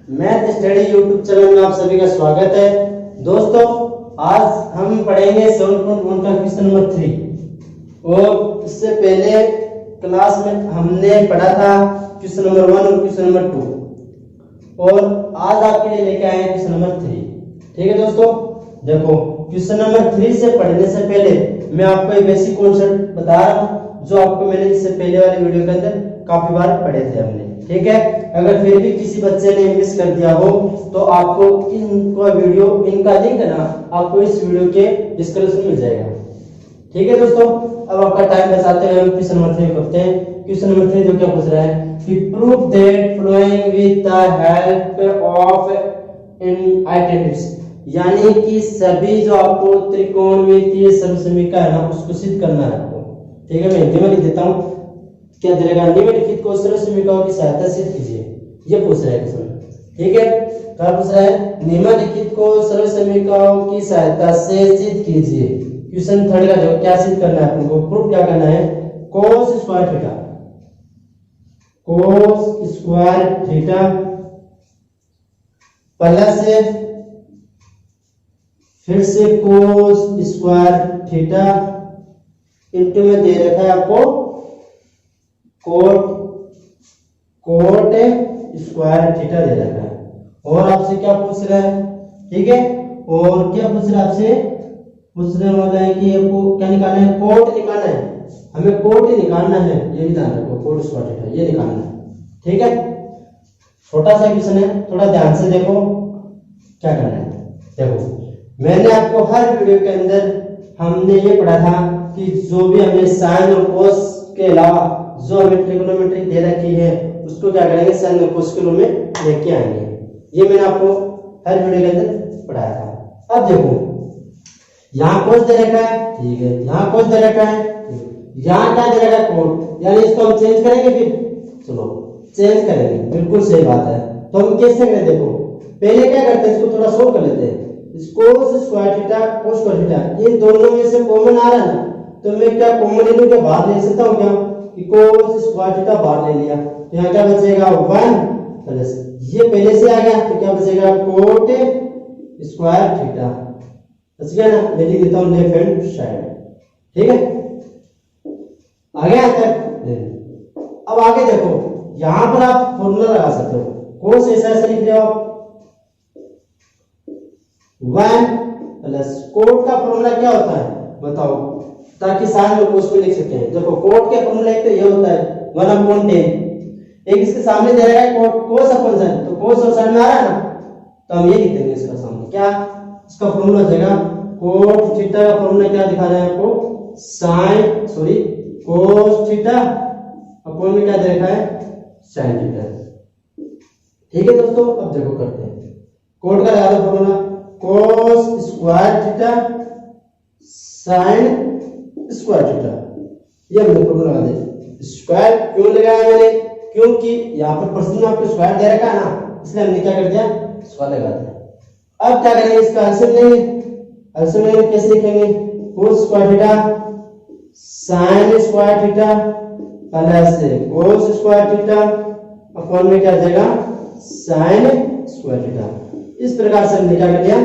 Math study YouTube channel में आप सभी का स्वागत है। दोस्तों, आज हम पढ़ेंगे 7.1 का क्वेश्चन नंबर 3 और इससे पहले क्लास में हमने पढ़ा था क्वेश्चन नंबर 1 और क्वेश्चन नंबर 2 और आज आपके लिए लेके आए हैं क्वेश्चन नंबर 3। ठीक है दोस्तों, देखो क्वेश्चन नंबर 3 से पढ़ने से पहले मैं आपको एक बेसिक कॉन्सेप्ट बता रहा हूँ जो आपको मैंने इससे पहले वाली वीडियो के अंदर काफी बार पढ़े थे हमने। ठीक है, अगर फिर भी किसी बच्चे ने मिस कर दिया हो तो आपको इनका लिंक है ना आपको इस वीडियो के डिस्क्रिप्शन में मिल जाएगा। ठीक है दोस्तों, अब आपका टाइम बचाते हुए हम क्वेश्चन नंबर 3 करते हैं। क्वेश्चन नंबर 3 जो क्या पूछ रहा है कि prove that following with the help of identities, यानी कि सभी जो आपको त्रिकोणमितीय समसमीका है ना उसको सिद्ध करना है आपको। ठीक है, मैं हिंदी में लिख देता हूं। क्या दिलेगा, निम्नलिखित को सर्वसमीकाओं की सहायता से सिद्ध कीजिए। ये पूछ रहा है क्वेश्चन। ठीक है, क्या पूछ रहा है, निम्नलिखित को सर्वसमीकाओं की सहायता से सिद्ध कीजिए। क्वेश्चन 3 का जो क्या सिद्ध करना है आपको, प्रूफ क्या करना है, cos स्क्वायर थीटा प्लस फिर से cos स्क्वायर थीटा इंटू में दे रखा है आपको कोट स्क्वायर थीटा दे रखा है। और आपसे क्या पूछ रहा है, ठीक है, और क्या पूछ रहा है आपसे, पूछने वाला है कि आपको क्या निकालना है, कोट निकालना है। हमें कोट ही निकालना है, ये भी ध्यान रखो, कोट स्क्वायर थीटा ये निकालना है। ठीक है, छोटा सा क्वेश्चन है, थोड़ा ध्यान से देखो क्या करना है। देखो मैंने आपको हर वीडियो के अंदर हमने ये पढ़ा था कि जो भी हमें साइन और कोस के अलावा जो हमें ट्रिग्नोमेट्री दे रखी है उसको क्या करेंगे, साइन और कोस के रूप में लेके आएंगे। ये मैंने आपको हर वीडियो के अंदर पढ़ाया था। अब देखो यहाँ कोस दे रखा है, ठीक है, यहाँ कोस दे रखा है, यहाँ क्या दे रखा है, कोट, यानी इसको हम चेंज करेंगे। फिर चलो चेंज करेंगे, बिल्कुल सही बात है। तो हम कैसे करें, देखो पहले क्या करते हैं, इसको थोड़ा सोल्व कर लेते हैं। Cos square theta cos square theta ये दोनों में से कॉमन आ रहा है ना, तो मैं क्या कॉमन ले लूं, क्या बाहर ले सकता हूं क्या, कि कोस स्क्वायर थीटा बाहर ले लिया तो यहाँ क्या बचेगा 1 प्लस ये पहले से आ गया तो क्या बचेगा कोट स्क्वायर थीटा बच गया ना। मैं लिख देता हूं लेफ्ट हैंड साइड। ठीक है, आ गया तक। अब आगे देखो यहां पर आप फॉर्मूला लगा सकते हो, कोस ऐसा लिख रहे हो आप 1 प्लस कोट का फॉर्मूला क्या होता है बताओ, ताकि साइन और कोस को लिख सकते हैं। देखो कोट के फॉर्मूला एक तो ये होता है 1/10, एक इसके सामने दे रहा है कोट कोस अपन साइन, तो कोस और साइन में आ रहा है ना, तो हम ये लिख देंगे इसका सामने क्या, इसका फॉर्मूला हो जाएगा कोट थीटा का फॉर्मूला क्या दिखा रहा है आपको, कोस थीटा अपन में क्या दे रखा है, साइन थीटा। ठीक है दोस्तों, अब देखो करते हैं, कोट का लगा दो formula cos square theta sine square theta, ये हमने फॉर्मूला लगा दे। स्क्वायर क्यों लगाया मैंने, क्योंकि यहाँ पर प्रश्न में आपको स्क्वायर दे रखा है ना, इसलिए हमने क्या कर दिया, स्क्वायर लगा दिया। अब क्या करेंगे, इसका आंसर लेंगे। आंसर में कैसे लिखेंगे, cos square theta sine square theta plus cos square theta upon में क्या आ जाएगा, साइन स्क्वायर थीटा। इस प्रकार से हमने क्या कर लिया,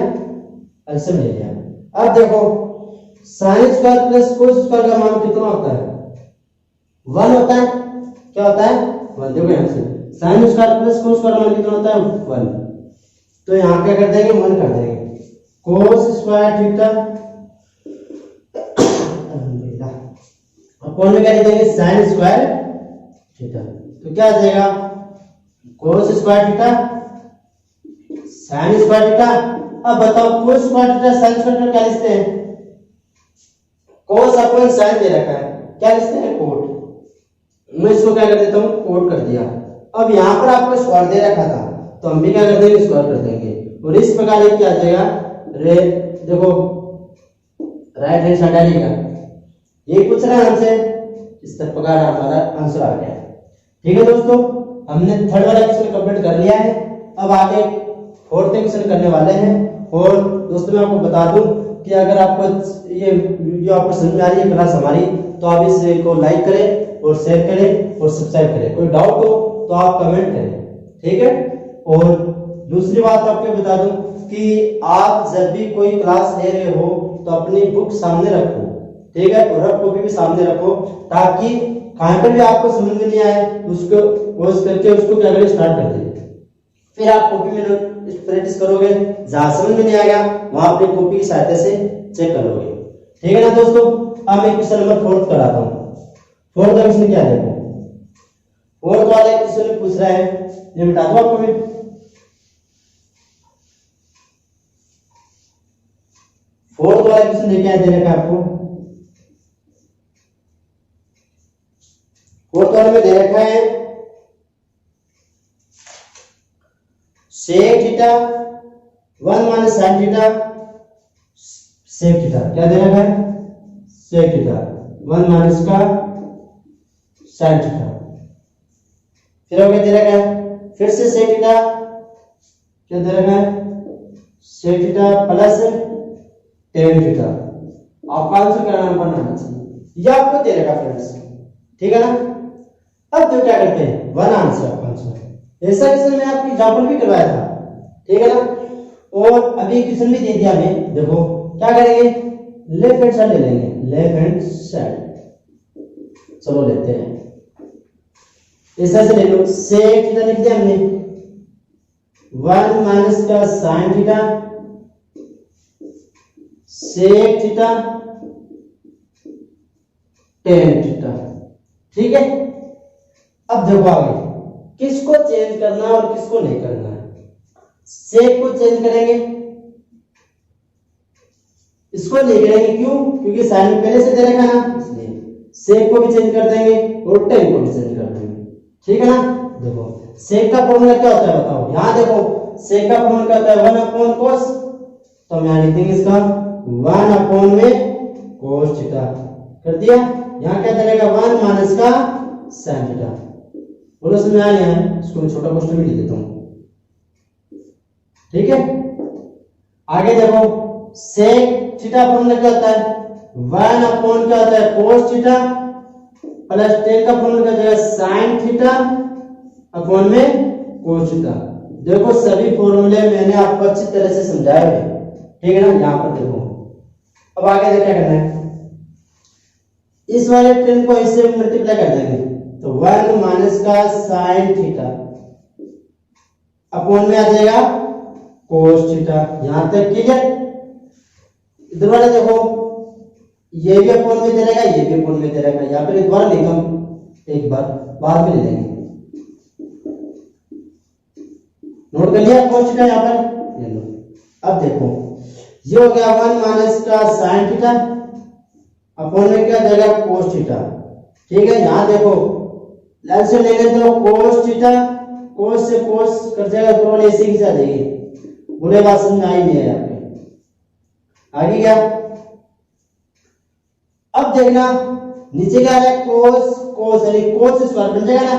आंसर ले लिया। अब देखो sine square plus cos square का मान कितना होता है, 1 होता है। क्या होता है, 1। देखो यहां से sine square plus cos square मान कितना होता है, 1। तो यहां क्या कर देंगे, 1 कर देंगे। कोस स्क्वायर थीटा अपॉन में क्या लिख देंगे, साइन स्क्वायर थीटा। तो क्या आ जाएगा, cos square theta sine square theta. अब बताओ cos square theta sine square theta क्या लिखते हैं, कोस अपॉन साइन दे रखा है, क्या लिखते हैं, कोट। मैं इसको क्या कर देता हूं, कोट कर दिया। अब यहां पर आपको स्क्वायर दे रखा था तो हम भी क्या कर देंगे, स्क्वायर कर देंगे। और इस प्रकार ये क्या आ जाएगा, देखो राइट हैंड साइड आएगा, ये पूछ रहा है हमसे, इस प्रकार हमारा आंसर आ गया। ठीक है दोस्तों, हमने थर्ड वाला क्वेश्चन कंप्लीट कर लिया है। अब आगे फोर्थ क्वेश्चन करने वाले हैं। और दोस्तों मैं आपको बता दूं कि अगर आपको ये वीडियो आपको समझ में आ रही है क्लास हमारी, तो आप इस को लाइक करें और शेयर करें और सब्सक्राइब करें। कोई डाउट हो तो आप कमेंट करें, ठीक है। और दूसरी बात आपको बता दूं कि आप जब भी कोई क्लास ले रहे हो तो अपनी बुक सामने रखो, ठीक है, और रफ कॉपी भी सामने रखो, ताकि कहीं पर भी आपको समझ में नहीं आए उसको पॉज करके उसको क्या करें, स्टार्ट कर दे। फिर आप कॉपी में प्रैक्टिस करोगे, जहां समझ में नहीं आएगा वहां अपनी कॉपी की सहायता से चेक करोगे, ठीक है ना दोस्तों। अब मैं क्वेश्चन नंबर 4 कराता हूँ। 4 क्वेश्चन क्या देखो, 4 वाले क्वेश्चन पूछ रहा है, ये मिटा दो आपको मैं। 4 वाले क्वेश्चन देखिए क्या दे रखा है आपको। 4 वाले में दे रखा है sec theta 1 minus sin theta, sec theta क्या दे रखा है, sec थीटा 1 माइनस का sin थीटा। फिर हो गया दे रखा है फिर से sec थीटा, क्या दे रखा है, sec theta plus tan theta. आपका आंसर क्या नाम पढ़ना चाहिए, यह आपको दे रखा फ्रेंड्स, ठीक है ना। अब तो क्या करते हैं, वन आंसर आपका आंसर। ऐसा क्वेश्चन मैं आपको एग्जांपल भी करवाया था, ठीक है ना। और अभी क्वेश्चन भी दे दिया हमें, देखो क्या करेंगे, लेफ्ट हैंड साइड ले लेंगे, लेफ्ट हैंड साइड, चलो लेते हैं, ऐसा से ले लो। sec थीटा लिख दिया हमने, 1 माइनस का sin theta, sec theta tan theta, ठीक है। अब देखो आगे किसको चेंज करना है और किसको नहीं करना है। सेक को चेंज करेंगे, इसको नहीं करेंगे, क्यों, क्योंकि साइन पहले से दे रखा ना, इसलिए सेक को भी चेंज कर देंगे और टेन को भी चेंज कर देंगे, ठीक है ना। देखो सेक का फॉर्मूला क्या होता है बताओ, यहां देखो सेक का फॉर्मूला क्या होता है, 1 अपॉन cos, तो हम यहां लिख देंगे इसका 1 अपॉन में cos थीटा कर दिया। यहां क्या चलेगा, 1 माइनस का sin थीटा। बोलो समझ में आया है, इसको मैं छोटा क्वेश्चन भी लिख देता हूं, ठीक है। आगे देखो sec थीटा फॉर्मूला क्या होता है, 1 अपॉन क्या होता है, cos थीटा प्लस tan का फॉर्मूला क्या होगा, sin थीटा अपॉन में cos थीटा। देखो सभी फॉर्मूले मैंने आपको अच्छी तरह से समझाए हैं, ठीक है ना। यहां पर देखो अब आगे क्या करना है, इस वाले tan को इससे मल्टीप्लाई कर देंगे, तो 1 माइनस का sin थीटा अपॉन में आ जाएगा cos थीटा। यहां तक क्लियर। इधर वाले देखो ये भी अपॉन में दे रहेगा, ये भी अपॉन में दे रहेगा, यहां पर दोबारा लिखा एक बार बाद में ले लेंगे, नोट कर लिया cos थीटा यहां पर, ये लो। अब देखो ये हो गया 1 माइनस का sin थीटा अपॉन में क्या जाएगा, cos थीटा, ठीक है। यहां देखो लाइन से लेंगे तो cos थीटा, cos से cos कट जाएगा, तो वाले ऐसे ही आ जाएगी, बुरे बात समझ में आई नहीं है यहाँ पे। आगे क्या, अब देखना नीचे क्या है, cos यानी cos स्क्वायर बन जाएगा ना।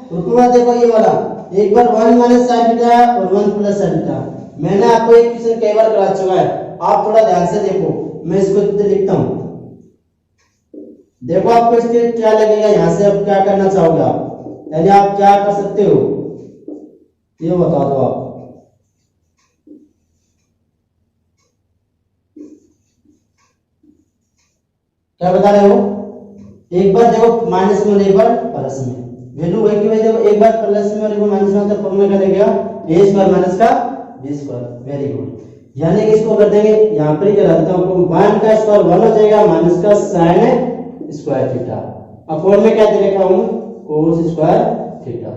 तो उसके बाद देखो ये वाला एक बार 1 माइनस sin थीटा और 1 प्लस sin थीटा, मैंने आपको एक क्वेश्चन कई बार करा चुका है, आप थोड़ा ध्यान से देखो, मैं इसको लिखता हूं, देखो आपको इसके क्या लगेगा, यहां से अब क्या करना चाहोगे आप, यानी आप क्या कर सकते हो ये बता दो आप। क्या बता रहे हो, एक बार देखो माइनस में, एक बार प्लस में, वैल्यू वही की वही देखो, एक बार प्लस में और एक बार माइनस में, तो फॉर्मूला क्या लगेगा, a स्क्वायर माइनस का b स्क्वायर। वेरी गुड, यानी कि इसको कर देंगे यहां पर ही कर देता हूं, 1 का स्क्वायर 1 हो जाएगा माइनस का sin स्क्वायर थीटा अपॉन में क्या दे रखा हूं, cos स्क्वायर थीटा।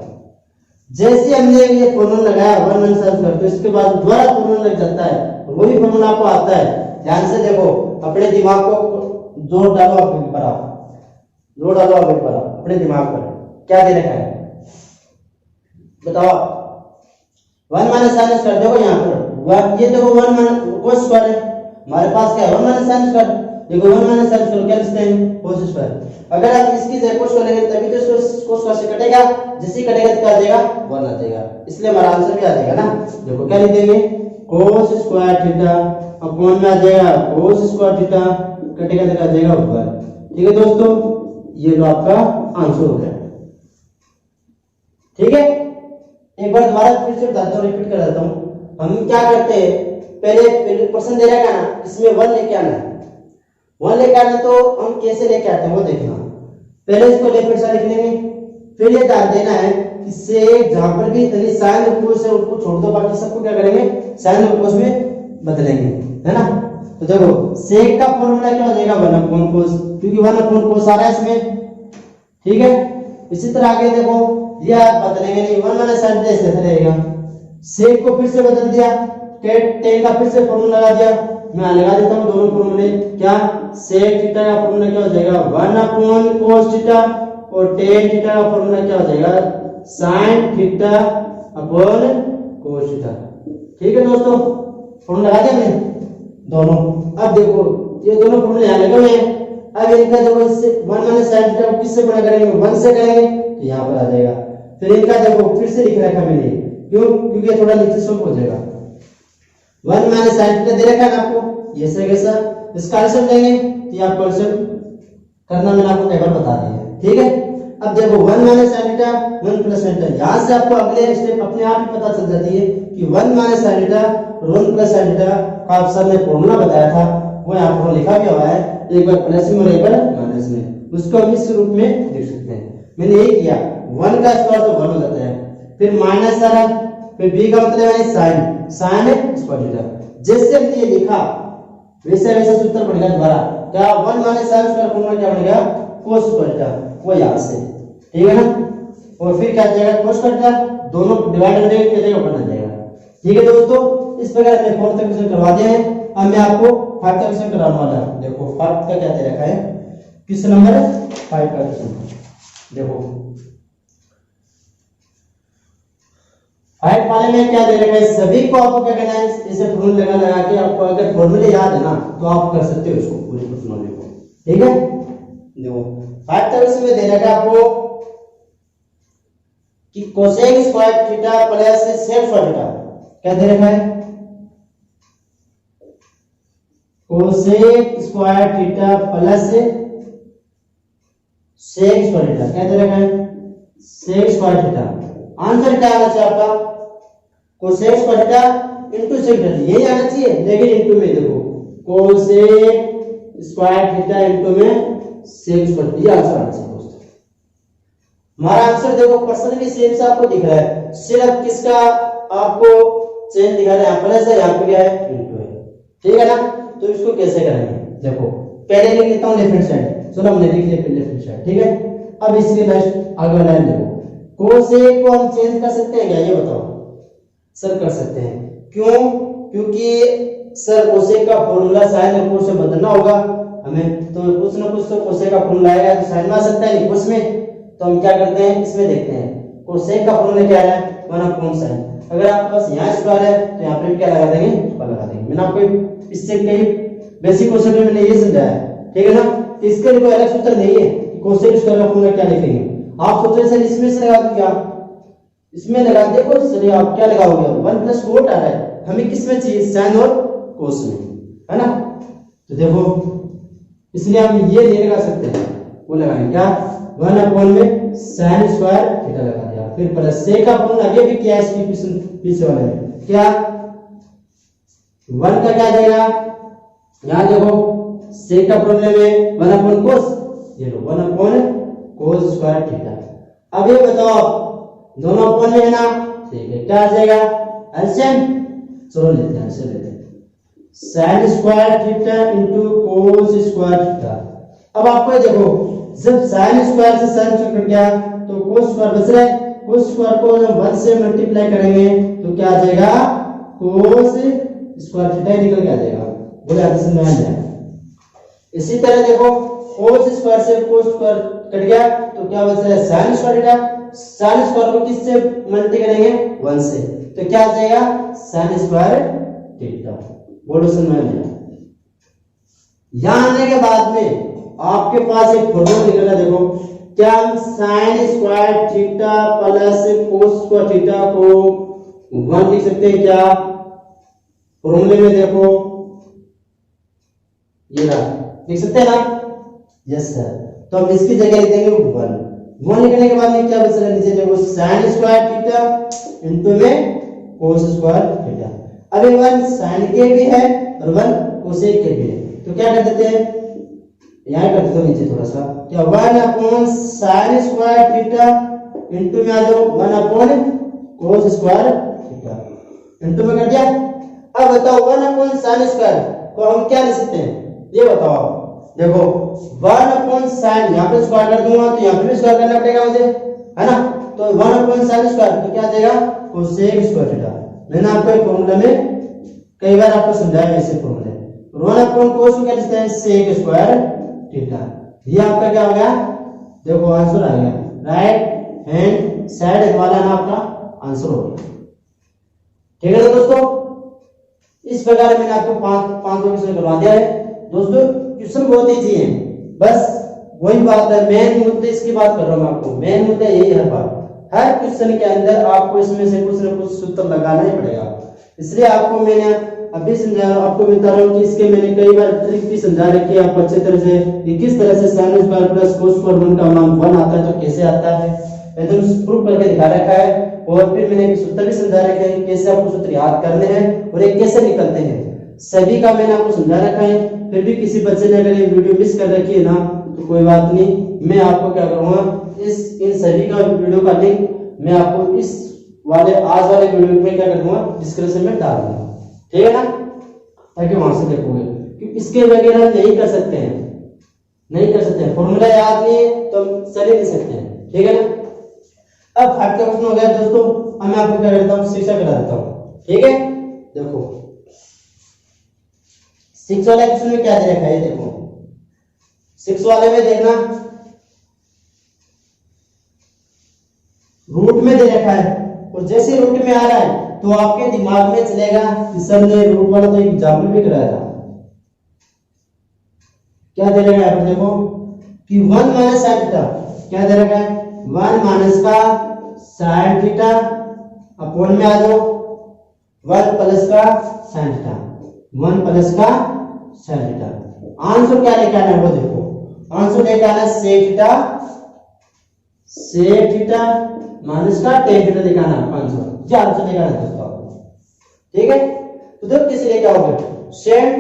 जैसे हमने ये फॉर्मूला लगाया 1 माइनस sin स्क्वायर, तो इसके बाद दोबारा फॉर्मूला लग जाता है, वही फॉर्मूला आपको आता है। ध्यान से देखो, अपने दिमाग को जोर डालो, आप पर जोर डालो, आप पर अपने दिमाग पर क्या दे रखा है बताओ। 1 माइनस sin स्क्वायर देखो यहाँ पर, ये देखो 1 माइनस cos स्क्वायर है, हमारे पास क्या है 1 माइनस sin स्क्वायर, देखो 1 माइनस sin स्क्वायर क्या लिखते हैं, cos स्क्वायर। अगर आप इसकी जगह cos लेंगे तभी तो इसको cos स्क्वायर से कटेगा, जैसे कटेगा तो क्या आ जाएगा 1 आ जाएगा, इसलिए हमारा आंसर भी आ जाएगा ना। देखो क्या लिख देंगे, cos स्क्वायर थीटा अपॉन में आ जाएगा cos स्क्वायर थीटा, कटेगा तो आ जाएगा 1। ठीक है दोस्तों, ये तो आपका आंसर हो गया, ठीक है। एक बार दोबारा फिर से बताता हूँ, रिपीट कर देता हूँ। हम क्या करते हैं, पहले प्रश्न दे रहा है ना, इसमें 1 लेके आना है। 1 लेके आना तो हम कैसे लेके आते हैं वो देखना। पहले इसको लेफ्ट साइड लिख लेंगे, फिर ये डाल देना है इससे जहां पर भी तनी साइन उपकोष है उसको छोड़ दो, बाकी सबको क्या करेंगे साइन उपकोष में बदलेंगे, है ना। तो देखो सेक का फॉर्मूला क्या हो जाएगा 1 cos, क्योंकि 1 cos आ रहा है इसमें, ठीक है। इसी तरह आगे देखो ये आप बदलेंगे नहीं, 1 - sin ऐसे रहेगा। सेक को फिर से बदल दिया, tan का फिर से फॉर्मूला लगा दिया। मैं लगा देता हूं दोनों फॉर्मूले, क्या सेक थीटा का फॉर्मूला क्या हो जाएगा 1 cos थीटा, और tan थीटा का फॉर्मूला क्या हो जाएगा sin थीटा cos थीटा। ठीक है दोस्तों, फॉर्मूला लगा दिया मैंने दोनों। अब देखो ये दोनों फॉर्मूले यहां लगे हुए हैं। अब इनका जब इससे 1 - sin थीटा को किससे गुणा करेंगे 1 से करेंगे तो यहां पर आ जाएगा। फिर इनका देखो फिर से लिख रखा मैंने, क्यों, क्योंकि थोड़ा नीचे शॉर्ट हो जाएगा। 1 - sin थीटा दे रखा है ना आपको, ये से कैसा इसका आंसर लेंगे तो यहां पर करना मैंने आपको कई बार बता दिया है, ठीक है। अब देखो 1 - sin थीटा 1 + sin थीटा, यहां से आपको अगले स्टेप अपने आप ही पता चल जाती है कि 1 - sin थीटा और 1 + sin थीटा का आप सर ने फॉर्मूला बताया था, वो यहां पर लिखा भी हुआ है, एक बार प्लस में और एक बार माइनस में, उसको हम इस रूप में लिख सकते हैं। मैंने ये किया 1 का स्क्वायर तो 1 हो जाता है, फिर माइनस आ रहा है, फिर b का मतलब है sin स्क्वायर थीटा। जैसे हमने ये लिखा वैसे वैसे सूत्र बनेगा दोबारा, क्या 1 - sin स्क्वायर फॉर्मूला क्या बनेगा cos स्क्वायर थीटा, वो यहां से, ठीक है ना। और फिर क्या आ जाएगा cos स्क्वायर थीटा, दोनों डिवाइड हो जाएगा, कितने ऊपर आ जाएगा। ठीक है दोस्तों, इस प्रकार हमने 4th क्वेश्चन करवा दिया है। अब मैं आपको 5th क्वेश्चन कराने वाला हूं। देखो 5th का क्या दे रखा है, किस नंबर है 5 का क्वेश्चन। देखो 5 वाले में क्या दे रखा है, सभी को आपको क्या करना है, इसे फॉर्मूला लगा के आपको अगर फॉर्मूले याद है ना तो आप कर सकते हो इसको पूरे प्रश्नों को, ठीक है। देखो 5th क्वेश्चन में दे रखा है आपको कि cosec square theta plus sec square theta, क्या दे रखा है cosec square theta plus sec square theta, क्या दे रखा है सेक स्क्वायर थीटा। आंसर क्या आना चाहिए आपका cosec square theta into sec theta, यही आना चाहिए, लेकिन इनटू में देखो कोसेक स्क्वायर थीटा इनटू में सेक स्क्वायर, ये आंसर आना चाहिए दोस्तों। हमारा आंसर देखो पर्सन भी सेम से आपको दिख रहा है, सिर्फ किसका आपको चेंज दिखा रहा है, प्लस है, यहाँ पे क्या है इनटू है, ठीक है ना। तो इसको कैसे करेंगे, देखो पहले लिख लेता हूं लेफ्ट साइड, चलो हमने लिख लिया लेफ्ट साइड, ठीक है। अब इसके नेक्स्ट आगे लाइन देखो, कोसेक को हम चेंज कर सकते हैं क्या, ये बताओ। सर कर सकते हैं, क्यों, क्योंकि सर कोसेक का फॉर्मूला साइन और कोस से बदलना होगा हमें, तो कुछ ना कुछ तो कोसेक का फॉर्मूला आएगा तो साइन में आ सकता है कोस में, तो हम क्या करते हैं इसमें देखते हैं कोसेक का फॉर्मूला क्या है 1/sin। अगर आपके पास यहाँ स्क्वायर है तो यहाँ पे भी क्या लगा देंगे स्क्वायर लगा देंगे। मैंने आपको इससे कई बेसिक क्वेश्चन में मैंने ये समझाया, ठीक है ना। इसके लिए कोई अलग सूत्र नहीं है कि कोसेक स्क्वायर का फॉर्मूला क्या लिखेंगे। आप सोच रहे सर इसमें से लगा दूं क्या, इसमें लगा देखो चलिए आप क्या लगाओगे 1 + कोट आ रहा है, हमें किस में चाहिए साइन और कोस में, है ना। तो देखो इसलिए हम ये नहीं लगा सकते, वो लगाएंगे क्या 1 में sin स्क्वायर थीटा लगा दिया, फिर प्लस सेक का फॉर्मूला आगे भी किया है इसकी पीछे वाले में, क्या 1 का क्या देगा, यहां देखो सेक का फॉर्मूला में 1 cos, ये लो 1 cos स्क्वायर थीटा। अब ये बताओ दोनों अपन में है ना, ठीक है, क्या आ जाएगा एलसीएम, चलो लेते हैं एलसीएम लेते हैं, sin square theta into cos square theta. अब आपको देखो जब sin स्क्वायर से sin स्क्वायर कट गया तो cos स्क्वायर बच रहा है, cos स्क्वायर को जब 1 से मल्टीप्लाई करेंगे तो क्या आ जाएगा cos स्क्वायर थीटा निकल के आ जाएगा, बोले आगे समझ में आ जाएगा। इसी तरह देखो cos स्क्वायर से cos स्क्वायर कट गया तो क्या बच रहा है sin square theta, sin square को किससे मल्टीप्लाई करेंगे 1 से, तो क्या आ जाएगा sin स्क्वायर थीटा, बोलो समझ में आ गया। यहां आने के बाद में आपके पास एक फॉर्मूला निकला, देखो क्या हम sin square theta plus cos square theta को 1 लिख सकते हैं क्या, फॉर्मूले में देखो ये रहा, लिख सकते हैं ना, यस सर। तो हम इसकी जगह लिख देंगे 1 लिखने के बाद में क्या बच रहा है नीचे देखो sin स्क्वायर थीटा इनटू में cos स्क्वायर थीटा। अभी वन साइन के भी है और वन कोसेक के भी है, तो क्या कर देते हैं, यहाँ कर देते हो नीचे थोड़ा सा, क्या 1/sin² थीटा इंटू में आ जाओ 1/cos² थीटा इंटू में कर दिया। अब बताओ 1/sin² को हम क्या लिख सकते हैं, ये बताओ। देखो 1/sin, यहाँ पे स्क्वायर कर दूंगा तो यहाँ पे भी स्क्वायर करना पड़ेगा मुझे, है ना, तो 1/sin² तो क्या आ जाएगा cosec² थीटा। मैंने आपको एक फॉर्मूला में कई बार आपको समझाया ऐसे फॉर्मूले, 1/cos को क्या लिखते हैं sec² थीटा। ये आपका क्या हो गया, देखो आंसर आ गया, राइट हैंड साइड वाला ना आपका आंसर हो गया। ठीक है ना दोस्तों, इस प्रकार मैंने आपको पांच क्वेश्चन करवा दिया है दोस्तों। क्वेश्चन बहुत ईजी है, बस वही बात है, मेन मुद्दे इसकी बात कर रहा हूं मैं आपको, मेन मुद्दा यही है। हर क्वेश्चन के अंदर आपको इसमें से कुछ न कुछ सूत्र लगाना ही पड़ेगा, इसलिए आपको मैंने अभी समझा, आपको बता रहा हूँ कि इसके मैंने कई बार ट्रिक भी समझा रखी है आपको अच्छे तरह से कि किस तरह से sin² + cos² का मान 1 आता है तो कैसे आता है, एकदम प्रूफ करके दिखा रखा है। और फिर मैंने सूत्र भी समझा रखे हैं कैसे आपको सूत्र याद करने हैं और ये कैसे निकलते हैं, सभी का मैंने आपको समझा रखा है। फिर भी किसी बच्चे ने अगर ये वीडियो मिस कर रखी है ना तो कोई बात नहीं, मैं आपको क्या करूंगा, इन सभी का वीडियो का लिंक मैं आपको इस वाले आज वाले वीडियो में क्या कर दूंगा, डिस्क्रिप्शन में डाल दूंगा, ठीक है ना, ताकि वहां से देखोगे कि इसके बगैर हम नहीं कर सकते हैं, नहीं कर सकते हैं, फॉर्मूला याद नहीं है तो हम चल ही नहीं सकते हैं, ठीक है ना। अब 5 का क्वेश्चन हो गया दोस्तों, अब मैं आपको क्या करता हूँ, 6 का करा देता हूँ, ठीक है। देखो 6 वाले क्वेश्चन में क्या दे रखा है, देखो 6 वाले में देखना रूट में दे रखा है, और जैसे रूट में आ रहा है तो आपके दिमाग में चलेगा कि सर ने रूट वाला तो एग्जाम्पल भी कराया था। क्या दे रखा है आप देखो कि 1 - sin थीटा, क्या दे रखा है 1 - का sin थीटा अपॉन में आ जाओ 1 + का sin थीटा, 1 + का sin थीटा। आंसर क्या लेके आना है वो देखो, आंसर लेके आना है sec theta, sec theta minus का tan थीटा दिखाना आंसर, ये आंसर लेके आना दोस्तों आपको, ठीक है। तो देखो कैसे लेके आओगे, सेंड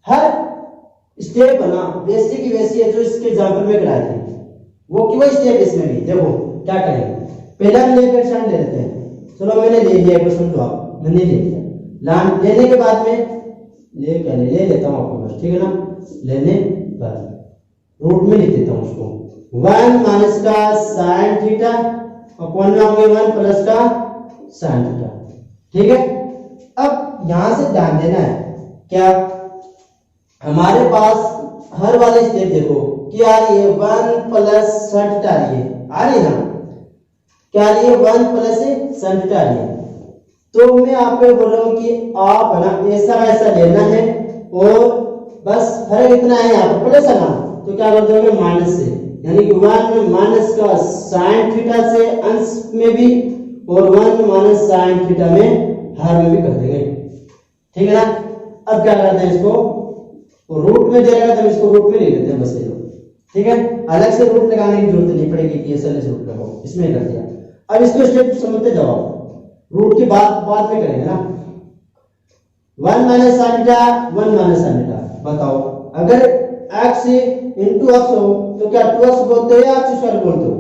हर स्टेप बना वैसे की वैसी है जो इसके एग्जांपल में कराए थे, वो क्यों स्टेप इसमें भी देखो क्या करेंगे। पहले हम लेकर स्टैंड ले लेते हैं, चलो मैंने ले लिया क्वेश्चन तो आप मैंने ले लिया, लेने के बाद में ले लेता हूं आपको बस, ठीक है ना, लेने पर रूट में लिख देता हूं उसको 1 - का sin थीटा अपॉन में होंगे 1 + का sin थीटा, ठीक है। अब यहां से ध्यान देना है क्या, हमारे पास हर वाले स्टेप देखो कि आ रही है 1 + sin थीटा आ रही है ना, क्या आ रही है 1 + sin थीटा आ रही है। तो मैं आपको बोल रहा हूं कि आप ना ऐसा वैसा लेना है और बस फर्क इतना है यहाँ पर प्लस है ना, तो क्या कर दोगे माइनस से, यानी कि 1 - का sin थीटा से अंश में भी और 1 - sin थीटा में हर में भी कर देंगे, ठीक है ना। अब क्या करते हैं इसको, और रूट में दे रहा है तो इसको रूट में ले लेते हैं बस ये, ठीक है, अलग से रूट लगाने की जरूरत नहीं पड़ेगी कि ऐसा ऐसे रूट लगाओ, इसमें कर दिया। अब इसको स्टेप समझते जाओ, रूट की बात बाद में करेंगे ना। 1 - sin थीटा 1 - sin थीटा, बताओ अगर x into x हो तो क्या 2x बोलते हो या x² बोलते हो,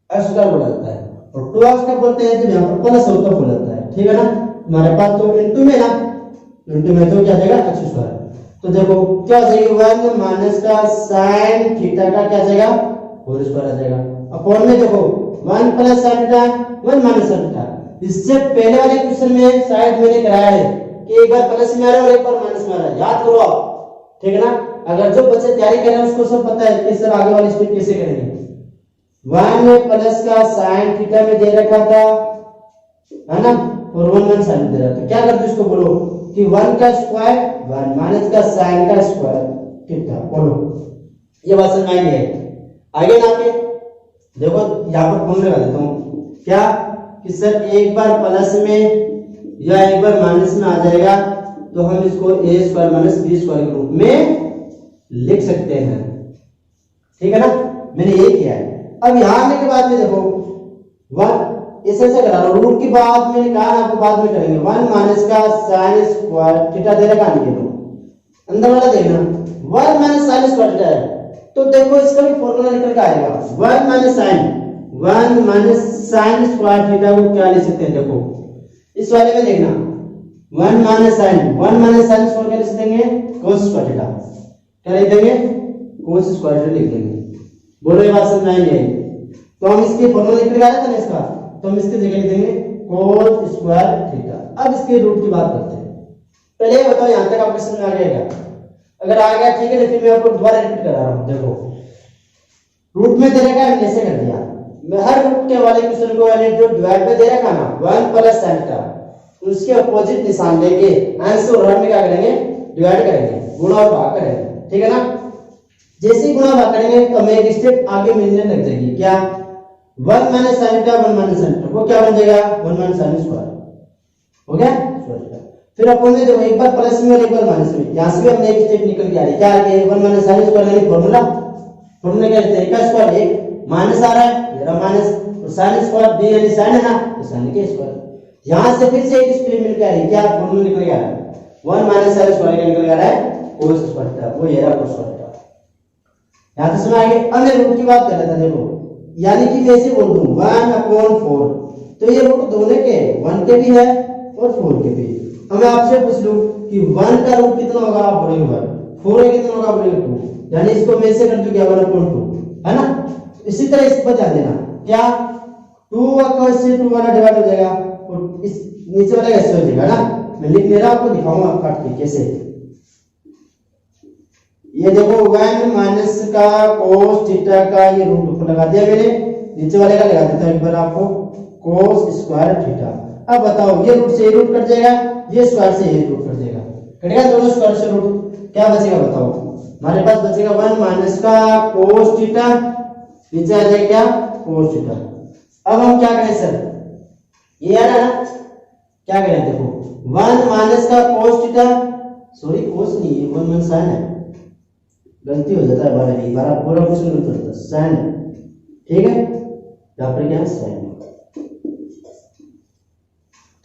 x² बोला जाता है, और 2x का बोलते हैं तो यहाँ पर प्लस होता बोला जाता है, ठीक है ना। हमारे पास तो इंटू में ना, इंटू में तो क्या जाएगा x², तो देखो क्या हो जाएगा 1 - का sin थीटा का क्या जाएगा होल स्क्वायर आ जाएगा, अपॉन में देखो 1 + sin थीटा 1 - sin थीटा। इससे पहले वाले क्वेश्चन में शायद मैंने कराया है कि एक बार प्लस में आ रहा है और एक बार माइनस में आ रहा है, याद करो आप, ठीक है ना। अगर जो बच्चे तैयारी कर रहे हैं उसको सब पता है कि सर आगे वाली स्टेप कैसे करेंगे। 1 + का sin थीटा में दे रखा था, है ना, और 1 - sin दे रहा था, क्या करते इसको बोलो कि 1 का स्क्वायर 1 माइनस का sin का स्क्वायर थीटा, बोलो ये बात समझ में आई। आगे ना आगे देखो यहाँ पर फॉर्मूला लगा देता हूँ क्या कि सर एक बार प्लस में या एक बार माइनस में आ जाएगा तो हम इसको a² - b² के रूप में लिख सकते हैं, ठीक है ना, मैंने ये किया है। अब यहां आने के बाद में देखो इसे से करा रहा हूं। रूट की बात मैंने कहा आपको बाद में करेंगे। 1 माइनस का साइन स्क्वायर थीटा दे रखा है, अंदर वाला देखना 1 माइनस साइन स्क्वायर थीटा है, तो देखो इसका भी फॉर्मूला निकल के आएगा 1 माइनस साइन स्क्वायर थीटा को क्या लिख सकते हैं, देखो इस वाले में देखना 1 माइनस साइन स्क्वायर क्या लिख देंगे, cos स्क्वायर थीटा, क्या लिख देंगे, cos स्क्वायर थीटा लिख देंगे। बोलो ये बात समझ में आई? तो हम इसके फॉर्मूला निकल आया था ना इसका, तो हम इसके जगह लिख देंगे cos स्क्वायर थीटा। अब इसके रूट की बात करते हैं। पहले ये बताओ यहां तक आपको समझ में आ गया क्या? अगर आ गया ठीक है, तो फिर मैं आपको दोबारा रिपीट करा रहा हूं। देखो रूट में दे रखा है, कैसे कर दिया मैं, हर रूट के वाले क्वेश्चन को यानी जो डिवाइड में दे रखा ना 1 प्लस साइन थीटा, उसके अपोजिट निशान लेके आंसर और हर में क्या करेंगे, डिवाइड करेंगे, गुणा और भाग करेंगे, ठीक है ना। जैसे ही गुणा भाग करेंगे तो हमें एक स्टेप आगे मिलने लग जाएगी, क्या 1 minus sine theta 1 minus sine theta, वो क्या बन जाएगा 1 माइनस साइन स्क्वायर, हो गया। फिर अपन ने देखो एक बार प्लस में और एक बार माइनस में, यहां से भी हमने एक स्टेप निकल के आ रही, क्या आ गया 1 माइनस साइन स्क्वायर यानी फॉर्मूला क्या लिखते हैं, का स्क्वायर एक माइनस आ रहा है, ये रहा माइनस, और साइन स्क्वायर b यानी साइन है ना, तो साइन के स्क्वायर। यहां से फिर से एक स्टेप मिल के आ रही, क्या फॉर्मूला निकल के आ रहा है 1 माइनस साइन स्क्वायर क्या निकल के आ रहा है, cos स्क्वायर थीटा, वो ये रहा cos स्क्वायर थीटा। यहां तक समझ आ गया। अब मैं रूट की बात कर रहा था, देखो यानी कि मैं ऐसे बोल दूं 1/4, तो ये रूट दोनों के 1 के भी है और 4 के भी। अब मैं आपसे पूछ लूं कि 1 का रूट कितना होगा, आप बोलेंगे 1, 4 का कितना होगा, आप बोलेंगे 2, यानी इसको मैं ऐसे कर दूं क्या 1/2, है ना। इसी तरह इस पर ध्यान देना, क्या 2 का इससे 2 वाला डिवाइड हो जाएगा और इस नीचे वाला कैसे हो जाएगा ना, मैं लिख ले रहा आपको दिखाऊंगा काट के कैसे। ये देखो 1 माइनस का cos थीटा का ये रूट ऊपर लगा दिया मैंने, नीचे वाले का लगा देता हूं एक बार आपको, cos स्क्वायर थीटा। अब बताओ ये रूट से ये रूट कट जाएगा, ये स्क्वायर से ये रूट कट जाएगा, कटेगा दोनों स्क्वायर से रूट, क्या बचेगा बताओ, हमारे पास बचेगा 1 माइनस का cos थीटा, नीचे आ जाएगा क्या cos थीटा। अब हम क्या करें सर, ये आ रहा ना, क्या करें देखो 1 माइनस का cos थीटा, सॉरी cos नहीं है 1 माइनस sin है, गलती हो जाता है बार पूरा क्वेश्चन गलत होता है, sin है, ठीक है, यहां पर क्या है sin,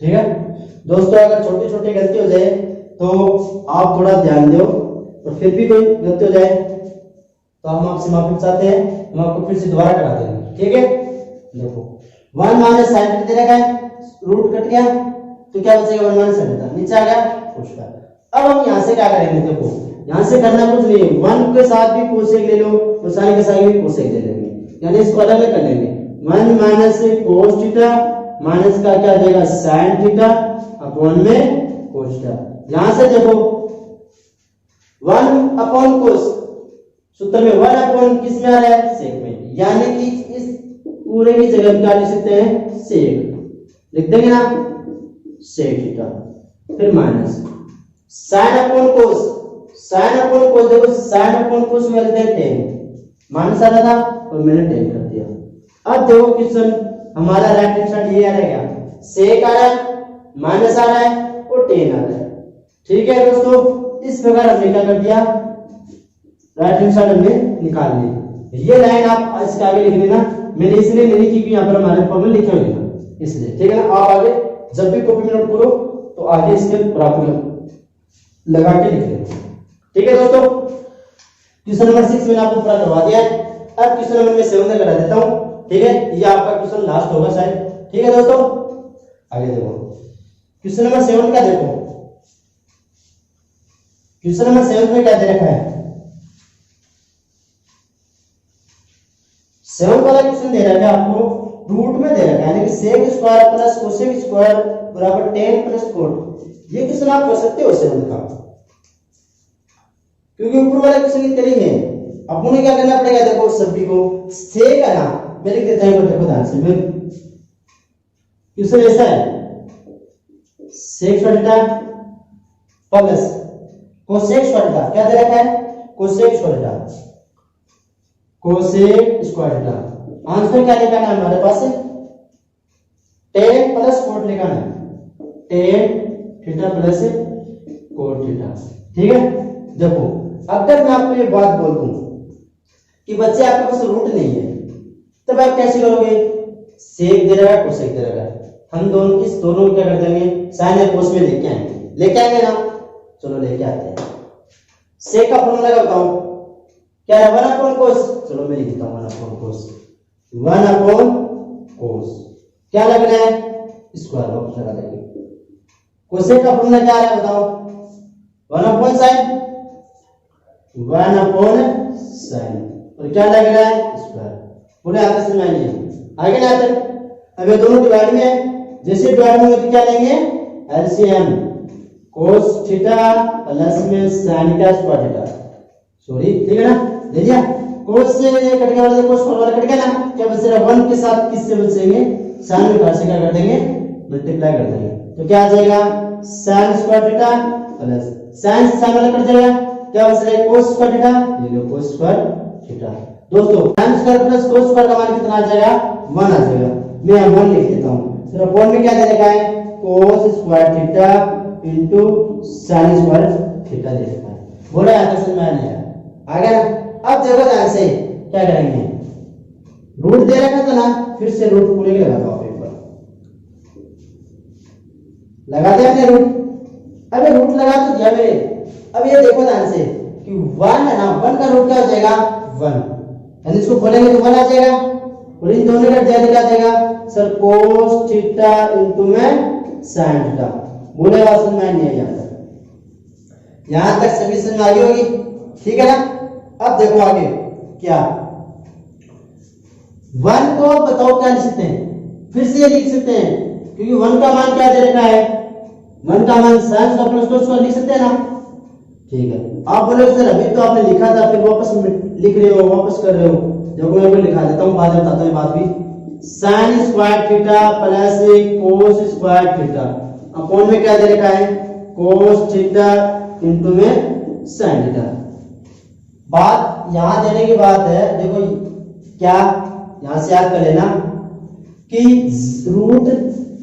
ठीक है दोस्तों। अगर छोटी छोटी गलती हो जाए तो आप थोड़ा ध्यान दो, और फिर भी कोई गलती हो जाए तो हम आपसे माफी चाहते हैं, हम आपको फिर से दोबारा करा देंगे, ठीक है। देखो 1 माइनस साइन थीटा दे रखा है, रूट कट गया तो क्या बचेगा 1 माइनस साइन थीटा, नीचे आ गया cos का। अब हम यहां से क्या करेंगे, देखो यहां से करना कुछ नहीं, 1 के साथ भी कोसेक ले लो और साइन के साथ भी कोसेक ले लेंगे, यानी इसको अलग अलग कर लेंगे। 1 माइनस cos थीटा माइनस का क्या आ जाएगा sin थीटा अपॉन में cos थीटा। यहां से देखो 1 अपॉन cos सूत्र में 1 अपॉन किस में आ रहा है, sec में, यानी कि इस पूरे की जगह क्या लिख सकते हैं sec, लिख देंगे ना sec थीटा, फिर माइनस sin अपॉन cos, देखो sin अपॉन cos में लिखते हैं tan, माइनस आ रहा था और मैंने tan कर दिया। अब देखो क्वेश्चन हमारा राइट हैंड साइड ये आ रहा है, sec आ रहा है, माइनस आ रहा है और tan आ रहा है, ठीक है दोस्तों। इस प्रकार हमने क्या कर दिया, राइट हैंड साइड हमने निकाल ली। ये लाइन आप इसके आगे लिख लेना, मैंने इसलिए नहीं लिखी कि यहाँ पर हमारे फॉर्मूले लिखे हुए हैं इसलिए, ठीक है ना। आप आगे जब भी कॉपी में नोट करो तो आगे इसके बराबर लगा के लिख लेना, ठीक है दोस्तों। क्वेश्चन नंबर 6 मैंने आपको पूरा करवा दिया है, अब क्वेश्चन नंबर 7 में करा देता हूं, ठीक है। ये आपका क्वेश्चन लास्ट होगा शायद, ठीक है दोस्तों। आगे देखो क्वेश्चन नंबर 7 का, देखो क्वेश्चन नंबर 7 में क्या दे रखा है, 7 वाला क्वेश्चन दे रखा है आपको, रूट में दे रखा है, यानी कि sec square plus cosec square बराबर tan प्लस cot। ये क्वेश्चन आप कर सकते हो 7 का, क्योंकि ऊपर वाला क्वेश्चन की तरह ही है। अब उन्हें क्या करना पड़ेगा, देखो सभी को sec है ना, मैं लिख देता हूं, देखो ध्यान से, मैं क्वेश्चन ऐसा है sec square theta plus cosec square theta, क्या दे रखा है cosec square theta, cosec square theta. Answer क्या निकालना है हमारे पास, tan प्लस cot निकालना है, tan theta plus cot theta, ठीक है। देखो अगर मैं आपको ये बात बोल दूं कि बच्चे आपके पास रूट नहीं है, तब आप कैसे करोगे, सेक दे रहा है कोसेक दे रहा है, हम दोनों इस दोनों को क्या कर देंगे साइन या कोस में लेके आएंगे ना। चलो लेके आते हैं। सेक का फॉर्मूला क्या बताऊं, क्या है 1 अपॉन कोस। चलो मैं लिखता हूं 1 अपॉन कोस, 1 अपॉन कोस क्या लगना है स्क्वायर वापस लगा देंगे। कोसेक का फॉर्मूला क्या है बताओ, 1 अपॉन साइन, 1 अपॉन साइन और क्या लग रहा है स्क्वायर। बोले आते से मैं नहीं आगे ना आते। अब ये दोनों डिवाइड में है, जैसे डिवाइड में तो क्या लेंगे एलसीएम cos थीटा प्लस में sin का स्क्वायर थीटा, सॉरी ठीक है ना, ले लिया। cos से कट गया वाला cos वाला कट गया ना, क्या बचेगा 1 के साथ किससे बचेंगे sin में घात से क्या कर देंगे मल्टीप्लाई कर देंगे, तो क्या आ जाएगा sin square theta plus sin sin वाला कट जाएगा, क्या बचेगा cos स्क्वायर थीटा, ये लो cos स्क्वायर थीटा। दोस्तों sin square plus cos square का मान कितना आ जाएगा 1 आ जाएगा। मैं 1 लिख देता हूं, फिर अपॉन में क्या दे रखा है cos square theta into sin square theta दे रखा है। बोला आगे समझ में आ गया ना। अब देखो ध्यान से क्या करेंगे, रूट दे रखा था ना, फिर से रूट पूरे के लगा दो पेपर, लगा दिया हमने रूट। अबे रूट लगा तो दिया मेरे। अब ये देखो ध्यान से कि 1 है ना, 1 का रूट क्या हो जाएगा 1, यानी इसको खोलेंगे तो 1 आ जाएगा और इन दोनों का क्या आ जाएगा सर cos थीटा इनटू में sin थीटा। बोले बात समझ में नहीं आई यहां तक सभी समझ आ गई होगी, ठीक है ना। अब देखो आगे क्या 1 को बताओ क्या लिख सकते हैं, फिर से ये लिख सकते हैं क्योंकि 1 का मान क्या दे रखा है, 1 का मान sin का प्लस cos का लिख सकते हैं ना, ठीक है। आप बोले सर अभी तो आपने लिखा था फिर वापस लिख रहे हो, वापस कर रहे हो, देखो मैं लिखा देता हूं, बाद में बताता हूं बात भी। sin square theta plus cos square theta upon में क्या दे रखा है cos थीटा इनटू में sin थीटा। बात यहां देने की बात है, देखो क्या यहां से याद कर लेना कि रूट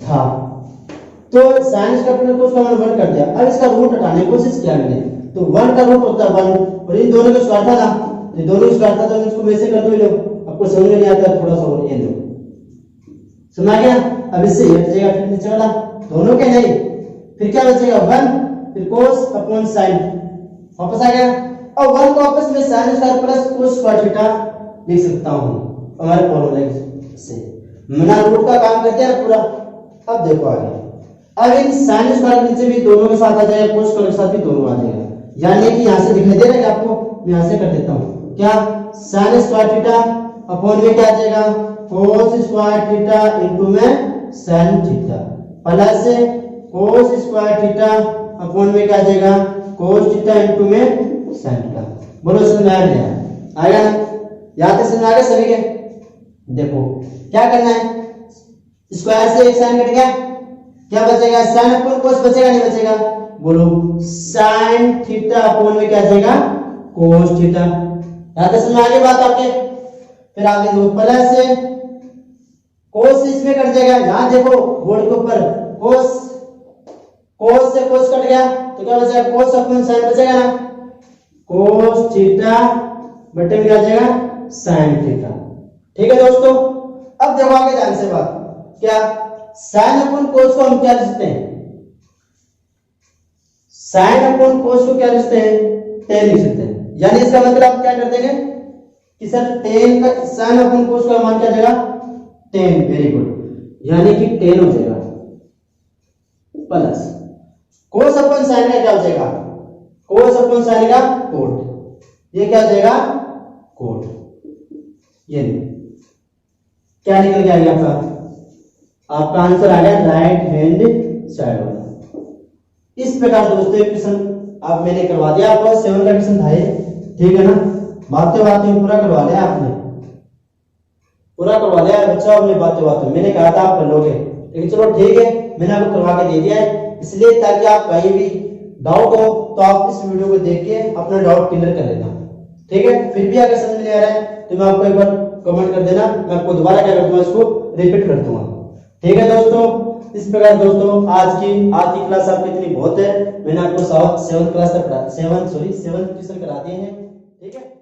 था तो sin स्क्वायर प्लस cos का मान 1 कर दिया। अब इसका रूट हटाने की कोशिश किया मैंने, तो 1 का रूट होता है 1 और इन दोनों का स्क्वायर था ना, ये दोनों स्क्वायर था तो इसको वैसे कर दो। लो आपको समझ में नहीं आता थोड़ा सा और ये लो, समझ गया। अब इससे ये बचेगा फिर नीचे वाला दोनों के नहीं, फिर क्या बचेगा 1 फिर cos अपॉन sin वापस आ गया। और 1 को वापस में sin square plus cos square theta लिख सकता हूं हमारे फॉर्मूले से। मैंने रूट का काम कर दिया पूरा। अब देखो आगे, अब इन sin स्क्वायर के नीचे भी दोनों के साथ आ जाएगा, cos स्क्वायर के साथ भी दोनों आ जाएगा, यानी कि यहां से दिखाई दे रहा है आपको, मैं यहां से कर देता हूं क्या sin स्क्वायर थीटा अपॉन में क्या आ जाएगा cos स्क्वायर थीटा इनटू में sin theta plus cos square theta upon में क्या आ जाएगा cos थीटा इनटू में sin थीटा। बोलो समझ में आ गया, आएगा ना, याद है समझ आ गया सभी के। देखो क्या करना है, स्क्वायर से एक sin कट गया, क्या बचेगा sin अपॉन cos बचेगा नहीं बचेगा, बोलो sin थीटा अपॉन में क्या आ जाएगा cos थीटा। याद है समझ आ गई बात आपके। फिर आगे दो प्लस cos इसमें कट जाएगा, यहां देखो बोर्ड के ऊपर cos से cos कट गया तो क्या बचेगा cos अपॉन sin बचेगा ना, cos थीटा बटे में क्या आ जाएगा sin थीटा। ठीक है दोस्तों। अब देखो आगे ध्यान से बात, क्या sin अपॉन cos को हम क्या लिख सकते हैं, sin अपॉन cos को क्या लिख सकते हैं tan लिख सकते हैं, यानी इसका मतलब आप क्या कर देंगे कि सर tan का sin अपॉन cos का मान क्या आ जाएगा tan, वेरी गुड, यानी कि tan हो जाएगा प्लस cos अपॉन sin का क्या हो जाएगा cos अपॉन sin का cot, ये क्या हो जाएगा cot। ये क्या निकल के आ गया आपका आंसर आ गया राइट हैंड साइड वाला। इस प्रकार दोस्तों एक क्वेश्चन आप मैंने करवा दिया, आपको 7 का क्वेश्चन था ये, ठीक है ना। बातें बातें पूरा करवा लिया आपने, पूरा करवा लिया बच्चा, आपने बातें बातें मैंने कहा था आप कर लोगे, लेकिन चलो ठीक है मैंने आपको करवा के दे दिया है, इसलिए ताकि आप कहीं भी डाउट हो तो आप इस वीडियो को देख के अपना डाउट क्लियर कर लेना, ठीक है। फिर भी अगर समझ नहीं आ रहा है तो मैं आपको एक बार कमेंट कर देना, मैं आपको दोबारा क्या कर दूंगा इसको रिपीट कर दूंगा, ठीक है दोस्तों। इस प्रकार दोस्तों आज की क्लास आपकी इतनी बहुत है, मैंने आपको 7th क्लास तक 7th ट्यूशन करा दिए हैं, ठीक है।